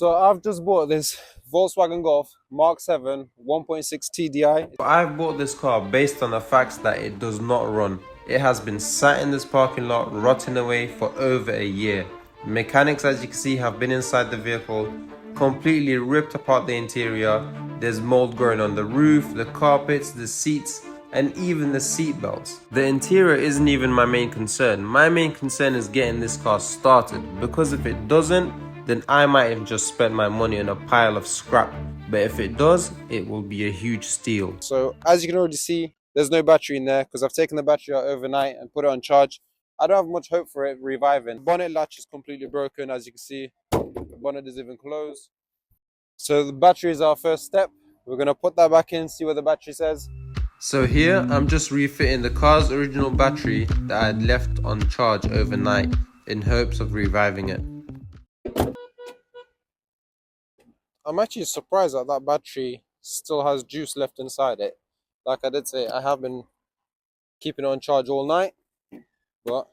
So I've just bought this Volkswagen Golf Mark 7 1.6 TDI. I've bought this car based on the facts that it does not run. It has been sat in this parking lot rotting away for over a year. Mechanics, as you can see, have been inside the vehicle, completely ripped apart the interior. There's mold growing on the roof, the carpets, the seats, and even the seat belts. The interior isn't even my main concern. My main concern is getting this car started, because if it doesn't, then I might have just spent my money on a pile of scrap. But if it does, it will be a huge steal. So as you can already see, there's no battery in there because I've taken the battery out overnight and put it on charge. I don't have much hope for it reviving. The bonnet latch is completely broken, as you can see. The bonnet is even closed. So the battery is our first step. We're going to put that back in, see what the battery says. So here, I'm just refitting the car's original battery that I had left on charge overnight in hopes of reviving it. I'm actually surprised that that battery still has juice left inside it. Like I did say, I have been keeping it on charge all night, but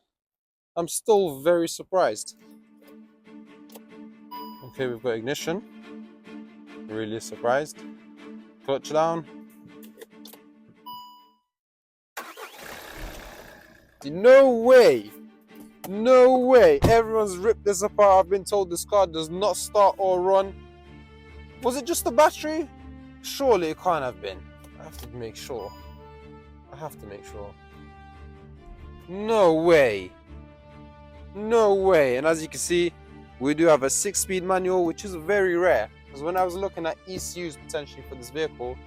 I'm still very surprised. Okay, we've got ignition. Really surprised. Clutch down. No way! No way! Everyone's ripped this apart. I've been told this car does not start or run. Was it just the battery? Surely it can't have been. I have to make sure. No way. No way. And as you can see, we do have a 6-speed manual, which is very rare. Because when I was looking at ECUs potentially for this vehicle,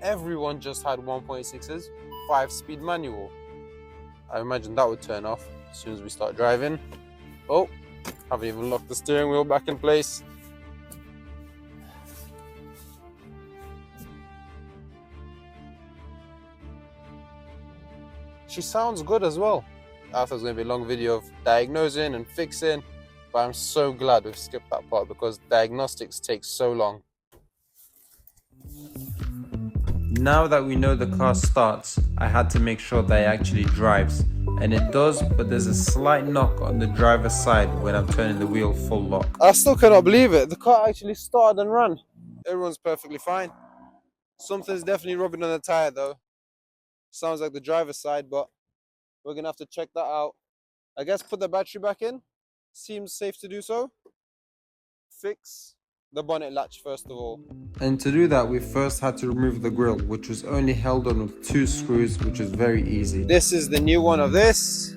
everyone just had 1.6's 5-speed manual. I imagine that would turn off as soon as we start driving. Oh, haven't even locked the steering wheel back in place. She sounds good as well. I thought it was going to be a long video of diagnosing and fixing, but I'm so glad we've skipped that part because diagnostics take so long. Now that we know the car starts, I had to make sure that it actually drives. And it does, but there's a slight knock on the driver's side when I'm turning the wheel full lock. I still cannot believe it. The car actually started and ran. Everyone's perfectly fine. Something's definitely rubbing on the tire though. Sounds like the driver's side, but we're gonna have to check that out. I guess put the battery back in. Seems safe to do so. Fix the bonnet latch first of all. And to do that, we first had to remove the grille, which was only held on with 2 screws, which was very easy. This is the new one of this.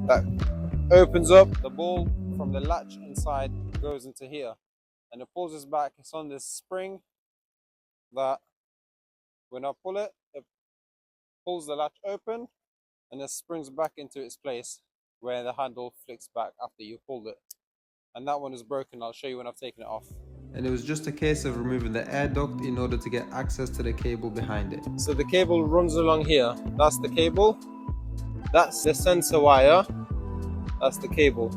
That opens up. The ball from the latch inside goes into here. And it pulls us back. It's on this spring that when I pull it, it pulls the latch open and it springs back into its place where the handle flicks back after you pulled it. And that one is broken. I'll show you when I've taken it off. And it was just a case of removing the air duct in order to get access to the cable behind it. So the cable runs along here. That's the cable. That's the sensor wire. That's the cable.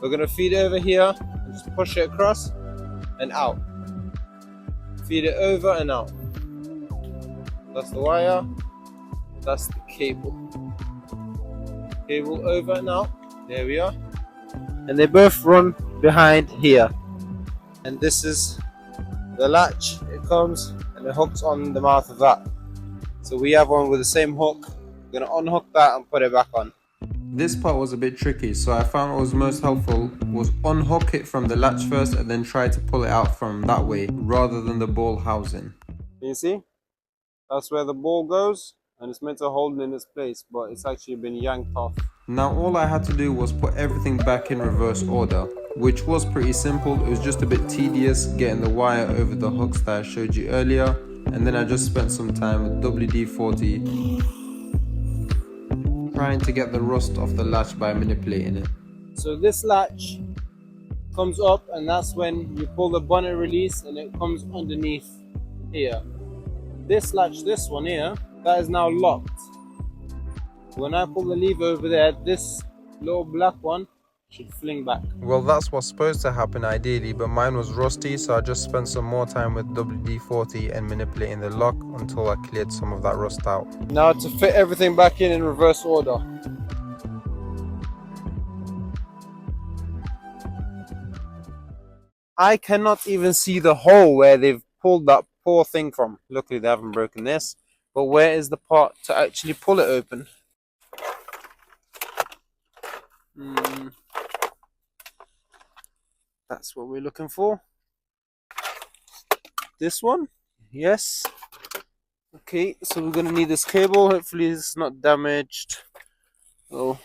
We're going to feed it over here and just push it across and out. Feed it over and out. That's the wire. That's the cable. Cable over and out. There we are. And they both run behind here. And this is the latch. It comes and it hooks on the mouth of that. So we have one with the same hook. We're going to unhook that and put it back on. This part was a bit tricky, so I found what was most helpful was unhook it from the latch first and then try to pull it out from that way rather than the ball housing. Can you see? That's where the ball goes and it's meant to hold it in its place, but it's actually been yanked off. Now all I had to do was put everything back in reverse order, which was pretty simple. It was just a bit tedious getting the wire over the hooks that I showed you earlier, and then I just spent some time with WD-40 trying to get the rust off the latch by manipulating it. So this latch comes up and that's when you pull the bonnet release and it comes underneath here. This latch, this one here, that is now locked. When I pull the lever over there, this little black one should fling back. Well, that's what's supposed to happen ideally, but mine was rusty, so I just spent some more time with WD-40 and manipulating the lock until I cleared some of that rust out. Now to fit everything back in reverse order. I cannot even see the hole where they've pulled that poor thing from. Luckily they haven't broken this. But where is the part to actually pull it open? That's what we're looking for. This one? Yes. Okay, so we're gonna need this cable. Hopefully it's not damaged. Oh,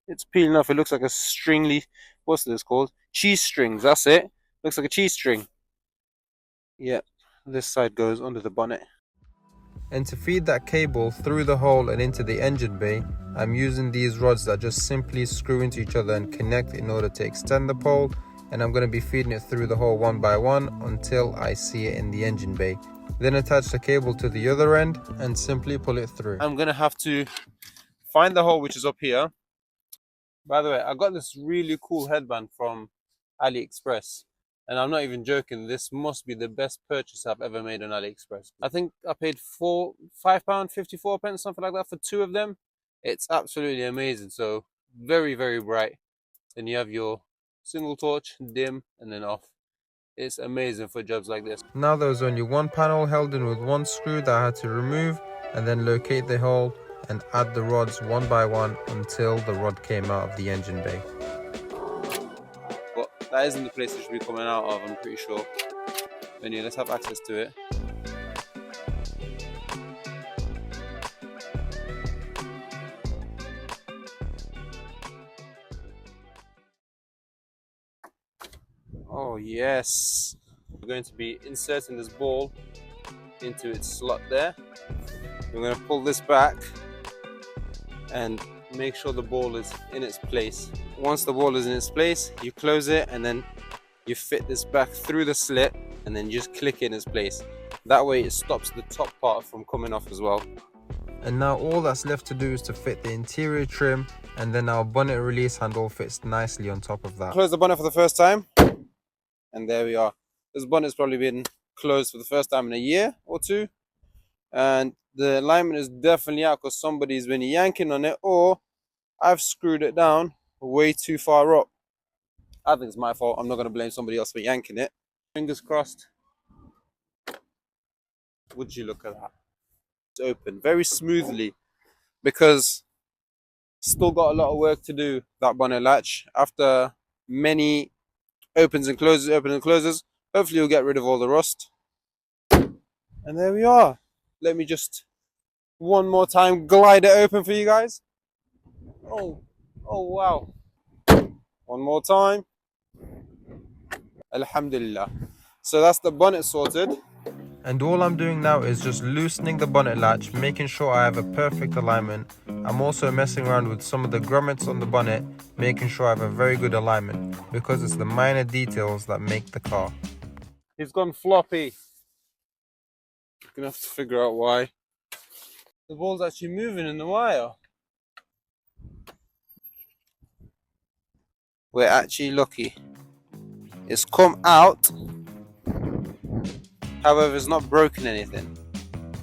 it's peeling off. It looks like a stringly, what's this called? Cheese strings, that's it. Looks like a cheese string. Yep, this side goes under the bonnet. And to feed that cable through the hole and into the engine bay, I'm using these rods that just simply screw into each other and connect in order to extend the pole. And I'm going to be feeding it through the hole one by one until I see it in the engine bay. Then attach the cable to the other end and simply pull it through. I'm going to have to find the hole which is up here. By the way, I got this really cool headband from AliExpress. And I'm not even joking, this must be the best purchase I've ever made on AliExpress. I think I paid £5.54, something like that, for 2 of them. It's absolutely amazing. So very, very bright. Then you have your single torch, dim, and then off. It's amazing for jobs like this. Now there was only one panel held in with one screw that I had to remove, and then locate the hole and add the rods one by one until the rod came out of the engine bay. But that isn't the place it should be coming out of, I'm pretty sure. Anyway, let's have access to it. Oh yes! We're going to be inserting this ball into its slot there. We're going to pull this back and make sure the ball is in its place. Once the ball is in its place, you close it and then you fit this back through the slit and then you just click it in its place. That way it stops the top part from coming off as well. And now all that's left to do is to fit the interior trim, and then our bonnet release handle fits nicely on top of that. Close the bonnet for the first time, and there we are. This bonnet's probably been closed for the first time in a year or two, and the alignment is definitely out because somebody's been yanking on it, or I've screwed it down way too far up. I think it's my fault. I'm not going to blame somebody else for yanking it. Fingers crossed. Would you look at that? It's open very smoothly, because still got a lot of work to do, that bonnet latch. After many opens and closes, hopefully you'll get rid of all the rust. And there we are. Let me just one more time glide it open for you guys. Oh wow. One more time. Alhamdulillah. So that's the bonnet sorted. And all I'm doing now is just loosening the bonnet latch, making sure I have a perfect alignment. I'm also messing around with some of the grommets on the bonnet, making sure I have a very good alignment, because it's the minor details that make the car. He's gone floppy. You're gonna have to figure out why. The ball's actually moving in the wire. We're actually lucky. It's come out. However, it's not broken anything.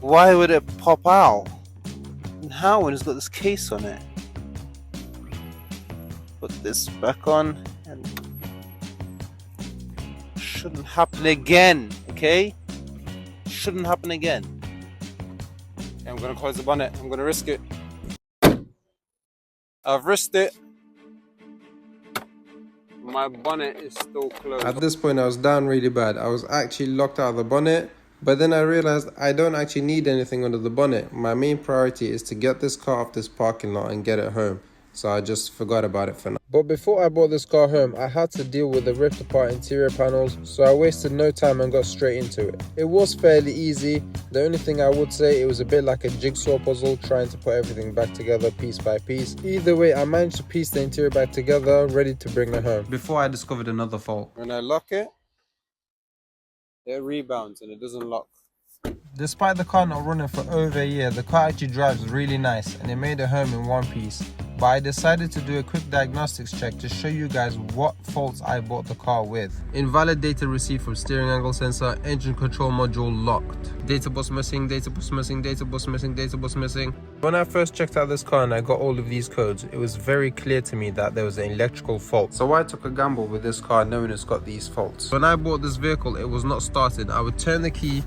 Why would it pop out? And how, when it's got this case on it? Put this back on, and shouldn't happen again, okay? Shouldn't happen again. Okay, I'm gonna close the bonnet. I'm gonna risk it. I've risked it. My bonnet is still closed. At this point I was down really bad. I was actually locked out of the bonnet, but then I realized I don't actually need anything under the bonnet. My main priority is to get this car off this parking lot and get it home. So I just forgot about it for now. But before I brought this car home, I had to deal with the ripped apart interior panels, so I wasted no time and got straight into it. It was fairly easy. The only thing I would say, it was a bit like a jigsaw puzzle, trying to put everything back together piece by piece. Either way, I managed to piece the interior back together, ready to bring it home. Before I discovered another fault. When I lock it, it rebounds and it doesn't lock. Despite the car not running for over a year, the car actually drives really nice, and it made it home in one piece. but I decided to do a quick diagnostics check to show you guys what faults I bought the car with. Invalid data received from steering angle sensor, engine control module locked. Data bus missing, data bus missing, data bus missing, data bus missing. When I first checked out this car and I got all of these codes, it was very clear to me that there was an electrical fault. So I took a gamble with this car knowing it's got these faults. When I bought this vehicle, it was not started. I would turn the key,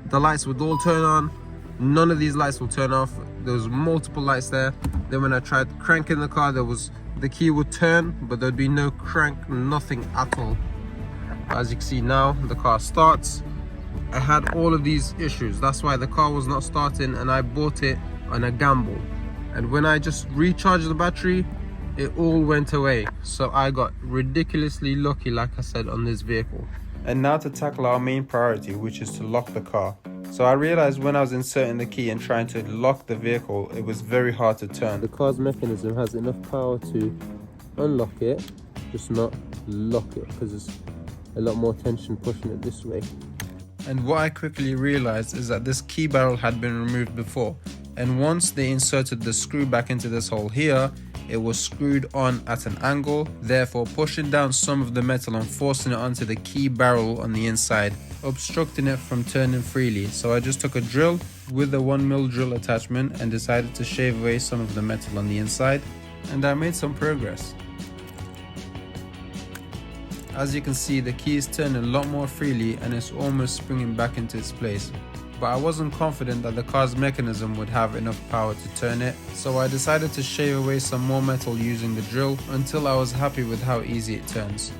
the lights would all turn on. None of these lights will turn off. There was multiple lights there. Then when I tried cranking the car, the key would turn, but there'd be no crank, nothing at all. As you can see now, the car starts. I had all of these issues. That's why the car was not starting, and I bought it on a gamble. And when I just recharged the battery, it all went away. So I got ridiculously lucky, like I said, on this vehicle. And now to tackle our main priority, which is to lock the car. So I realized when I was inserting the key and trying to lock the vehicle, it was very hard to turn. The car's mechanism has enough power to unlock it, just not lock it, because there's a lot more tension pushing it this way. And what I quickly realized is that this key barrel had been removed before, and once they inserted the screw back into this hole here, it was screwed on at an angle, therefore pushing down some of the metal and forcing it onto the key barrel on the inside, obstructing it from turning freely. So I just took a drill with a 1mm drill attachment and decided to shave away some of the metal on the inside, and I made some progress. As you can see, the key is turning a lot more freely and it's almost springing back into its place. But I wasn't confident that the car's mechanism would have enough power to turn it, so I decided to shave away some more metal using the drill until I was happy with how easy it turns.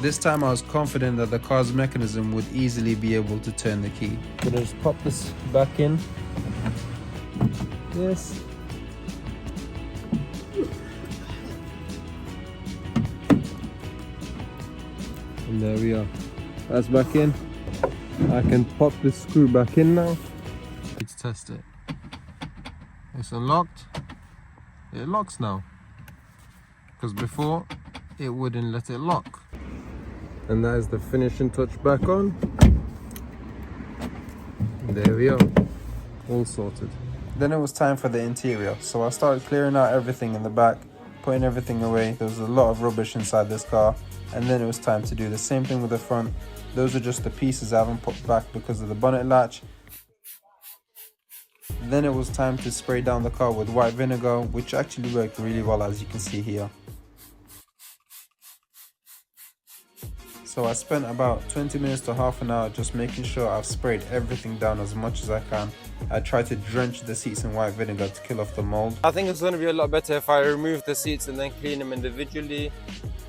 This time I was confident that the car's mechanism would easily be able to turn the key. I'm gonna just pop this back in. Yes. And there we are. That's back in. I can pop this screw back in now. Let's test it. It's unlocked. It locks now. Because before, it wouldn't let it lock. And that is the finishing touch back on. There we are. All sorted. Then it was time for the interior. So I started clearing out everything in the back, putting everything away. There was a lot of rubbish inside this car. And then it was time to do the same thing with the front. Those are just the pieces I haven't put back because of the bonnet latch. Then it was time to spray down the car with white vinegar, which actually worked really well, as you can see here. So I spent about 20 minutes to half an hour just making sure I've sprayed everything down as much as I can. I tried to drench the seats in white vinegar to kill off the mold. I think it's going to be a lot better if I remove the seats and then clean them individually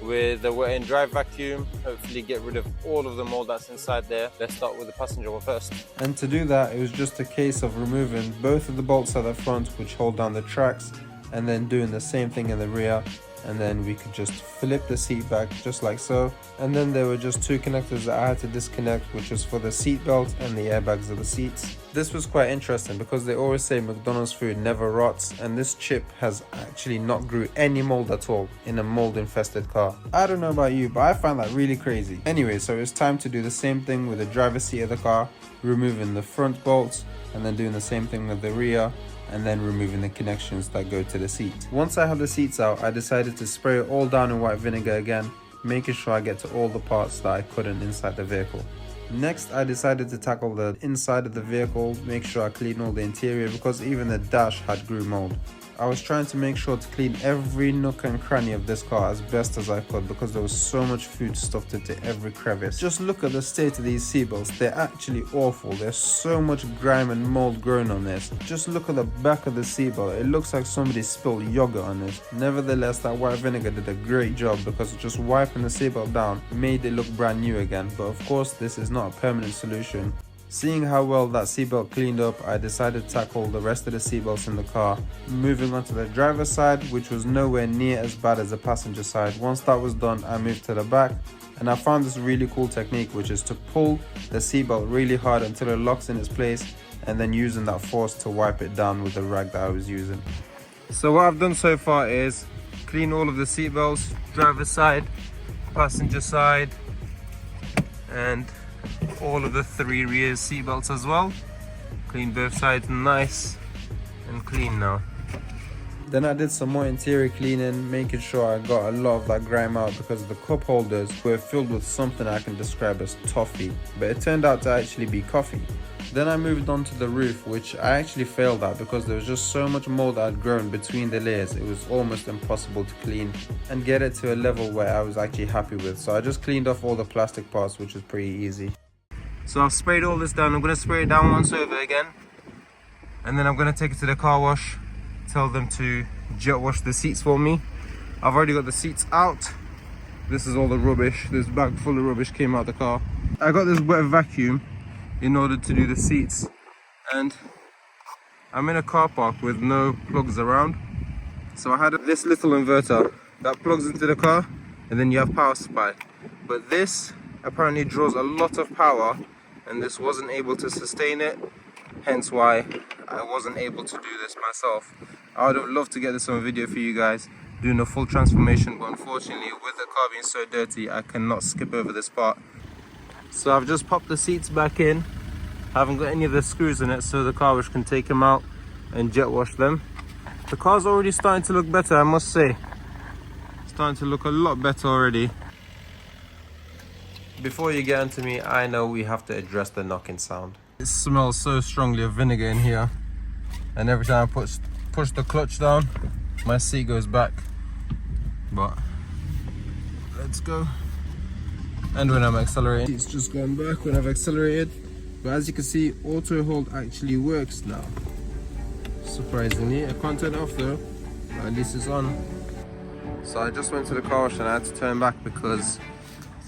with the wet and dry vacuum. Hopefully get rid of all of the mold that's inside there. Let's start with the passenger one first. And to do that, it was just a case of removing both of the bolts at the front which hold down the tracks, and then doing the same thing in the rear. And then we could just flip the seat back just like so. And then there were just two connectors that I had to disconnect, which was for the seat belt and the airbags of the seats. This was quite interesting because they always say McDonald's food never rots, and this chip has actually not grew any mold at all in a mold infested car. I don't know about you, but I find that really crazy. Anyway, so it's time to do the same thing with the driver's seat of the car, removing the front bolts, and then doing the same thing with the rear, and then removing the connections that go to the seat. Once I have the seats out, I decided to spray it all down in white vinegar again, making sure I get to all the parts that I couldn't inside the vehicle. Next, I decided to tackle the inside of the vehicle, make sure I clean all the interior because even the dash had grew mold. I was trying to make sure to clean every nook and cranny of this car as best as I could because there was so much food stuffed into every crevice. Just look at the state of these seatbelts, they're actually awful. There's so much grime and mold growing on this. Just look at the back of the seatbelt, it looks like somebody spilled yogurt on it. Nevertheless, that white vinegar did a great job because just wiping the seatbelt down made it look brand new again. But of course, this is not a permanent solution. Seeing how well that seatbelt cleaned up, I decided to tackle the rest of the seatbelts in the car. Moving on to the driver's side, which was nowhere near as bad as the passenger side. Once that was done, I moved to the back, and I found this really cool technique, which is to pull the seatbelt really hard until it locks in its place, and then using that force to wipe it down with the rag that I was using. So what I've done so far is clean all of the seatbelts, driver's side, passenger side, and all of the three rear seat belts as well. Clean both sides nice and clean now. Then I did some more interior cleaning, making sure I got a lot of that grime out because the cup holders were filled with something I can describe as toffee, but it turned out to actually be coffee. Then I moved on to the roof, which I actually failed at because there was just so much mold that had grown between the layers. It was almost impossible to clean and get it to a level where I was actually happy with. So I just cleaned off all the plastic parts, which was pretty easy. So I've sprayed all this down. I'm going to spray it down once over again. And then I'm going to take it to the car wash, tell them to jet wash the seats for me. I've already got the seats out. This is all the rubbish. This bag full of rubbish came out the car. I got this wet vacuum in order to do the seats, and I'm in a car park with no plugs around, so I had this little inverter that plugs into the car, and then you have power supply. But this apparently draws a lot of power, and this wasn't able to sustain it, hence why I wasn't able to do this myself. I would have loved to get this on video for you guys, doing a full transformation, but unfortunately with the car being so dirty I cannot skip over this part. So I've just popped the seats back in. I haven't got any of the screws in it, so the car wash can take them out and jet wash them. The car's already starting to look better, I must say. It's starting to look a lot better already. Before you get onto me, I know we have to address the knocking sound. It smells so strongly of vinegar in here, and every time I push the clutch down, my seat goes back. But let's go. And when I'm accelerating, it's just gone back when I've accelerated. But as you can see, auto hold actually works now. Surprisingly, I can't turn it off though, but at least it's on. So I just went to the car wash and I had to turn back because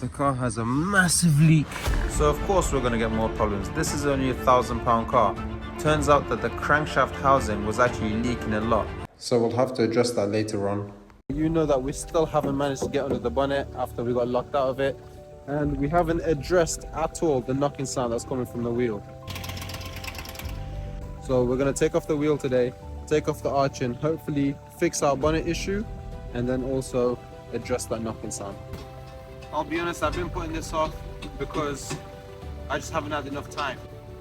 the car has a massive leak. So of course we're gonna get more problems. This is only a £1,000 car. Turns out that the crankshaft housing was actually leaking a lot. So we'll have to address that later on. You know that we still haven't managed to get under the bonnet after we got locked out of it. And we haven't addressed at all the knocking sound that's coming from the wheel. So we're going to take off the wheel today, take off the arching, hopefully fix our bonnet issue, and then also address that knocking sound. I'll be honest, I've been putting this off because I just haven't had enough time.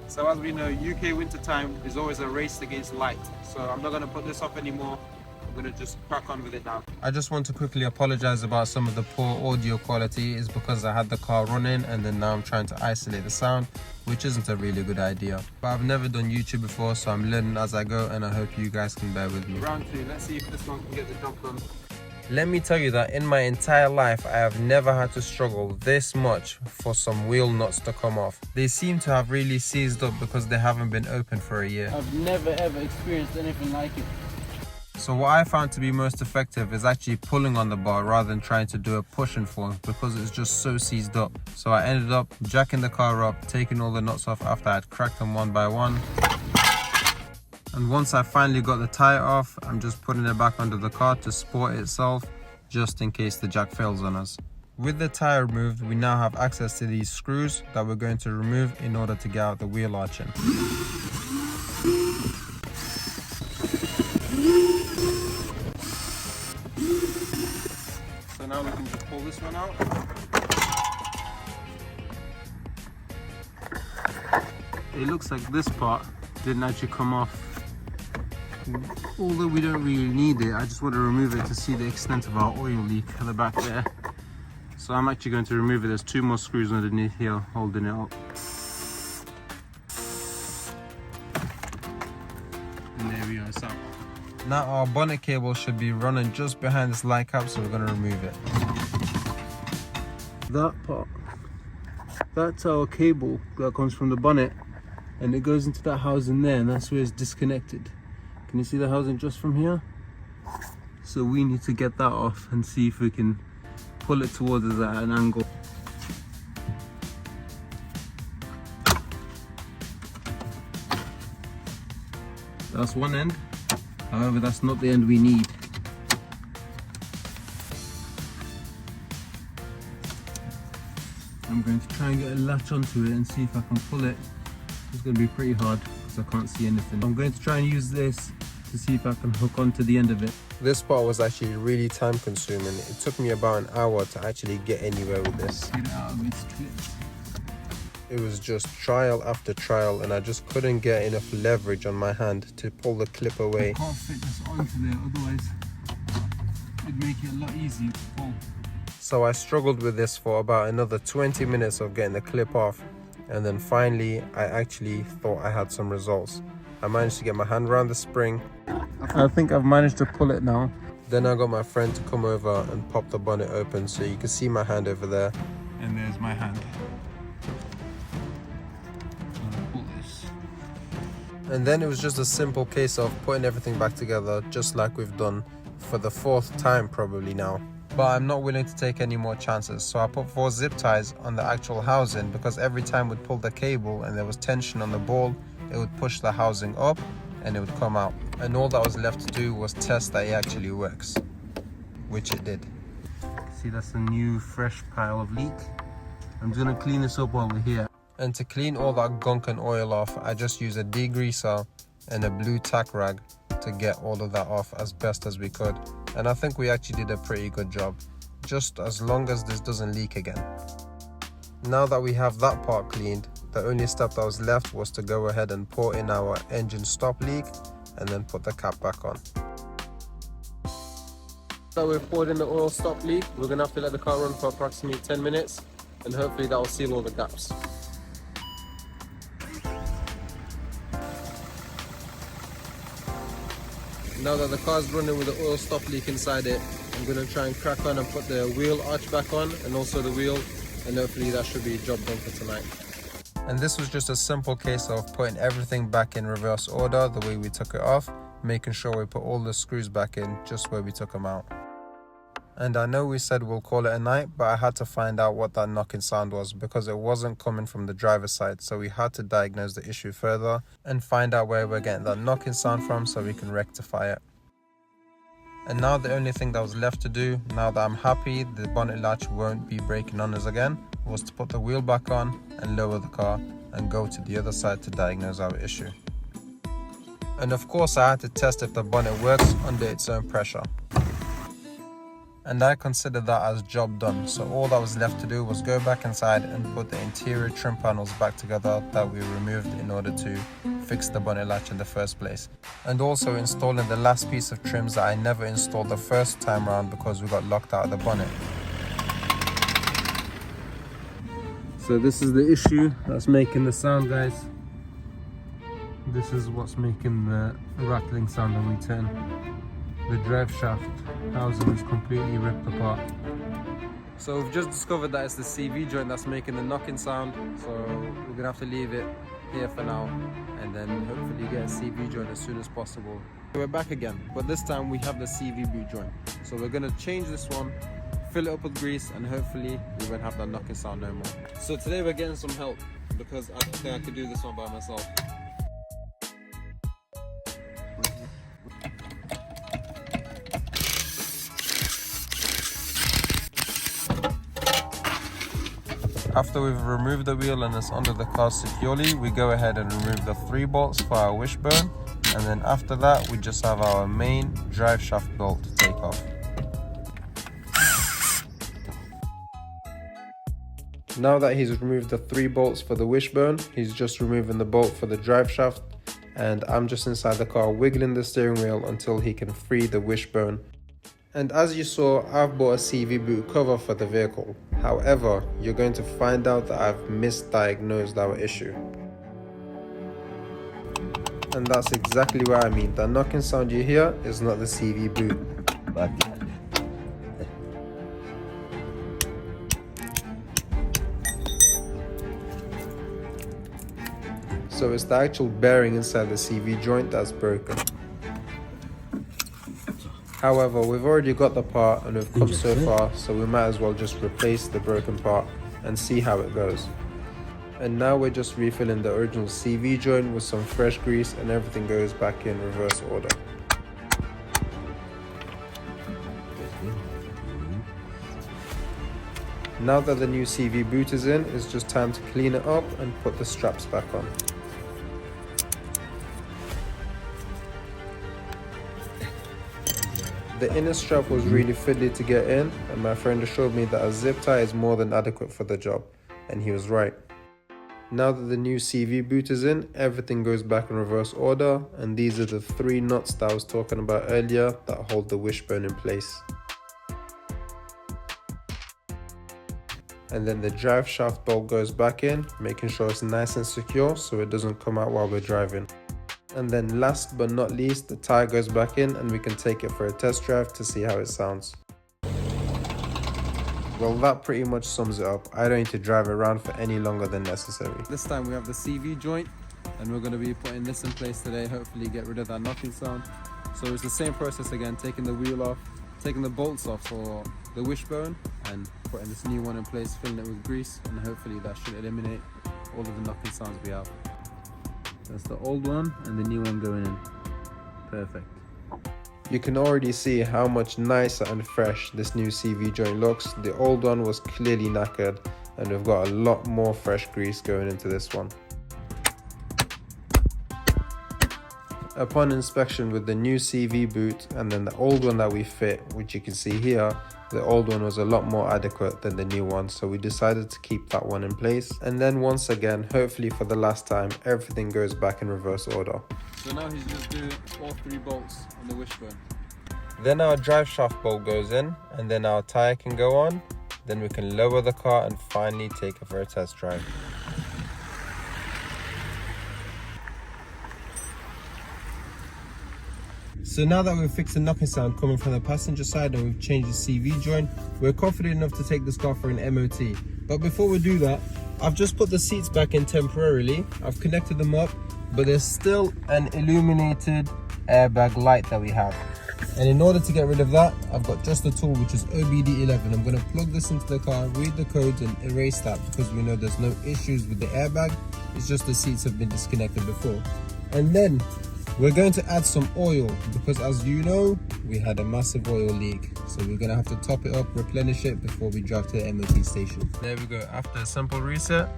So as we know, UK winter time is always a race against light. So I'm not going to put this off anymore. I'm gonna just crack on with it now. I just want to quickly apologize about some of the poor audio quality. It's because I had the car running and then now I'm trying to isolate the sound, which isn't a really good idea. But I've never done YouTube before, so I'm learning as I go, and I hope you guys can bear with me. Round 2, let's see if this one can get the job done. Let me tell you that in my entire life, I have never had to struggle this much for some wheel nuts to come off. They seem to have really seized up because they haven't been open for a year. I've never ever experienced anything like it. So what I found to be most effective is actually pulling on the bar rather than trying to do a push and pull because it's just so seized up. So I ended up jacking the car up, taking all the nuts off after I had cracked them one by one. And once I finally got the tire off, I'm just putting it back under the car to support itself, just in case the jack fails on us. With the tire removed, we now have access to these screws that we're going to remove in order to get out the wheel arching. So now we can just pull this one out. It looks like this part didn't actually come off. Although we don't really need it, I just want to remove it to see the extent of our oil leak at the back there. So I'm actually going to remove it. There's 2 more screws underneath here holding it up. And there we are, it's out. Now our bonnet cable should be running just behind this light cap, so we're going to remove it. That part, that's our cable that comes from the bonnet, and it goes into that housing there, and that's where it's disconnected. Can you see the housing just from here? So we need to get that off and see if we can pull it towards us at an angle. That's one end. However, that's not the end we need. I'm going to try and get a latch onto it and see if I can pull it. It's going to be pretty hard because I can't see anything. I'm going to try and use this to see if I can hook onto the end of it. This part was actually really time consuming. It took me about an hour to actually get anywhere with this. Get it out of its clips. It was just trial after trial, and I just couldn't get enough leverage on my hand to pull the clip away. I can't fit this onto there, otherwise it'd make it a lot easier to pull. So I struggled with this for about another 20 minutes of getting the clip off, and then finally I actually thought I had some results. I managed to get my hand around the spring. I think I've managed to pull it now. Then I got my friend to come over and pop the bonnet open so you can see my hand over there. And there's my hand. Pull this. And then it was just a simple case of putting everything back together, just like we've done for the 4th time probably now. But I'm not willing to take any more chances, so I put 4 zip ties on the actual housing, because every time we'd pull the cable and there was tension on the ball, it would push the housing up and it would come out. And all that was left to do was test that it actually works, which it did. See, that's a new fresh pile of leak. I'm just gonna clean this up while we're here. And to clean all that gunk and oil off, I just use a degreaser and a blue tack rag to get all of that off as best as we could. And I think we actually did a pretty good job, just as long as this doesn't leak again. Now that we have that part cleaned, the only step that was left was to go ahead and pour in our engine stop leak and then put the cap back on. So we've poured in the oil stop leak. We're gonna have to let the car run for approximately 10 minutes and hopefully that will seal all the gaps. Now that the car's running with the oil stop leak inside it, I'm going to try and crack on and put the wheel arch back on and also the wheel, and hopefully that should be a job done for tonight. And this was just a simple case of putting everything back in reverse order the way we took it off, making sure we put all the screws back in just where we took them out. And I know we said we'll call it a night, but I had to find out what that knocking sound was because it wasn't coming from the driver's side, so we had to diagnose the issue further and find out where we're getting that knocking sound from so we can rectify it. And now the only thing that was left to do, now that I'm happy the bonnet latch won't be breaking on us again, was to put the wheel back on and lower the car and go to the other side to diagnose our issue. And of course I had to test if the bonnet works under its own pressure. And I considered that as job done, so all that was left to do was go back inside and put the interior trim panels back together that we removed in order to fix the bonnet latch in the first place. And also installing the last piece of trims that I never installed the first time around because we got locked out of the bonnet. So this is the issue that's making the sound, guys. This is what's making the rattling sound when we turn. The drive shaft housing is completely ripped apart. So we've just discovered that it's the CV joint that's making the knocking sound, so we're gonna have to leave it here for now and then hopefully get a CV joint as soon as possible. We're back again, but this time we have the CV boot joint. So we're gonna change this one, fill it up with grease, and hopefully we won't have that knocking sound no more. So today we're getting some help because I don't think I could do this one by myself. After we've removed the wheel and it's under the car securely, we go ahead and remove the 3 bolts for our wishbone, and then after that we just have our main drive shaft bolt to take off. Now that he's removed the 3 bolts for the wishbone, he's just removing the bolt for the drive shaft, and I'm just inside the car wiggling the steering wheel until he can free the wishbone. And as you saw, I've bought a CV boot cover for the vehicle. However, you're going to find out that I've misdiagnosed our issue. And that's exactly what I mean. The knocking sound you hear is not the CV boot. So it's the actual bearing inside the CV joint that's broken. However, we've already got the part and we've come so far, so we might as well just replace the broken part and see how it goes. And now we're just refilling the original CV joint with some fresh grease and everything goes back in reverse order. Now that the new CV boot is in, it's just time to clean it up and put the straps back on. The inner strap was really fiddly to get in, and my friend assured me that a zip tie is more than adequate for the job, and he was right. Now that the new CV boot is in, everything goes back in reverse order, and these are the 3 nuts that I was talking about earlier that hold the wishbone in place. And then the drive shaft bolt goes back in, making sure it's nice and secure so it doesn't come out while we're driving. And then last but not least, the tire goes back in and we can take it for a test drive to see how it sounds. Well, that pretty much sums it up. I don't need to drive around for any longer than necessary. This time we have the CV joint and we're going to be putting this in place today, hopefully get rid of that knocking sound. So it's the same process again, taking the wheel off, taking the bolts off for the wishbone and putting this new one in place, filling it with grease, and hopefully that should eliminate all of the knocking sounds we have. That's the old one and the new one going in. Perfect. You can already see how much nicer and fresh this new CV joint looks. The old one was clearly knackered and we've got a lot more fresh grease going into this one. Upon inspection with the new CV boot and then the old one that we fit, which you can see here, the old one was a lot more adequate than the new one, so we decided to keep that one in place. And then once again, hopefully for the last time, everything goes back in reverse order. So now he's just doing all 3 bolts on the wishbone. Then our drive shaft bolt goes in, and then our tire can go on. Then we can lower the car and finally take it for a test drive. So now that we've fixed the knocking sound coming from the passenger side and we've changed the CV joint, we're confident enough to take this car for an MOT. But before we do that, I've just put the seats back in temporarily. I've connected them up, but there's still an illuminated airbag light that we have. And in order to get rid of that, I've got just a tool which is OBD11. I'm going to plug this into the car, read the codes and erase that because we know there's no issues with the airbag. It's just the seats have been disconnected before. And then we're going to add some oil because, as you know, we had a massive oil leak. So we're going to have to top it up, replenish it before we drive to the MOT station. There we go. After a simple reset,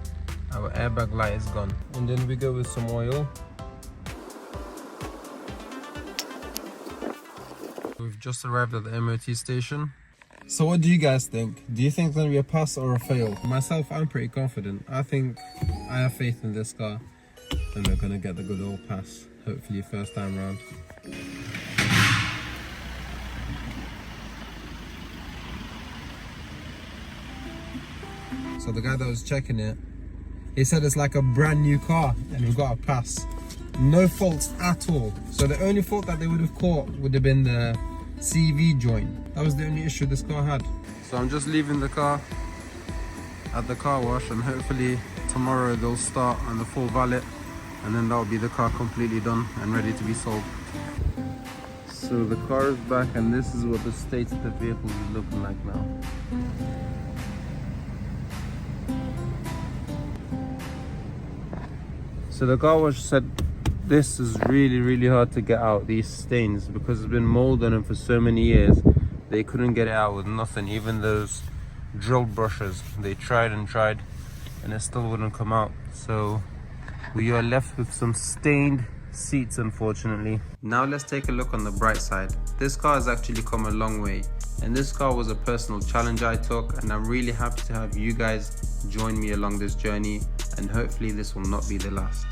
our airbag light is gone. And then we go with some oil. We've just arrived at the MOT station. So what do you guys think? Do you think it's going to be a pass or a fail? For myself, I'm pretty confident. I think I have faith in this car and we're going to get the good old pass. Hopefully first time round. So the guy that was checking it, he said it's like a brand new car and we've got a pass. No faults at all. So the only fault that they would have caught would have been the CV joint. That was the only issue this car had. So I'm just leaving the car at the car wash and hopefully tomorrow they'll start on the full valet. And then that'll be the car completely done and ready to be sold. So the car is back and this is what the state of the vehicle is looking like now. So the car wash said this is really hard to get out, these stains, because it's been mold on them for so many years. They couldn't get it out with nothing, even those drill brushes. They tried and tried and it still wouldn't come out. So we are left with some stained seats, unfortunately. Now let's take a look on the bright side. This car has actually come a long way, and this car was a personal challenge I took, and I'm really happy to have you guys join me along this journey, and hopefully this will not be the last.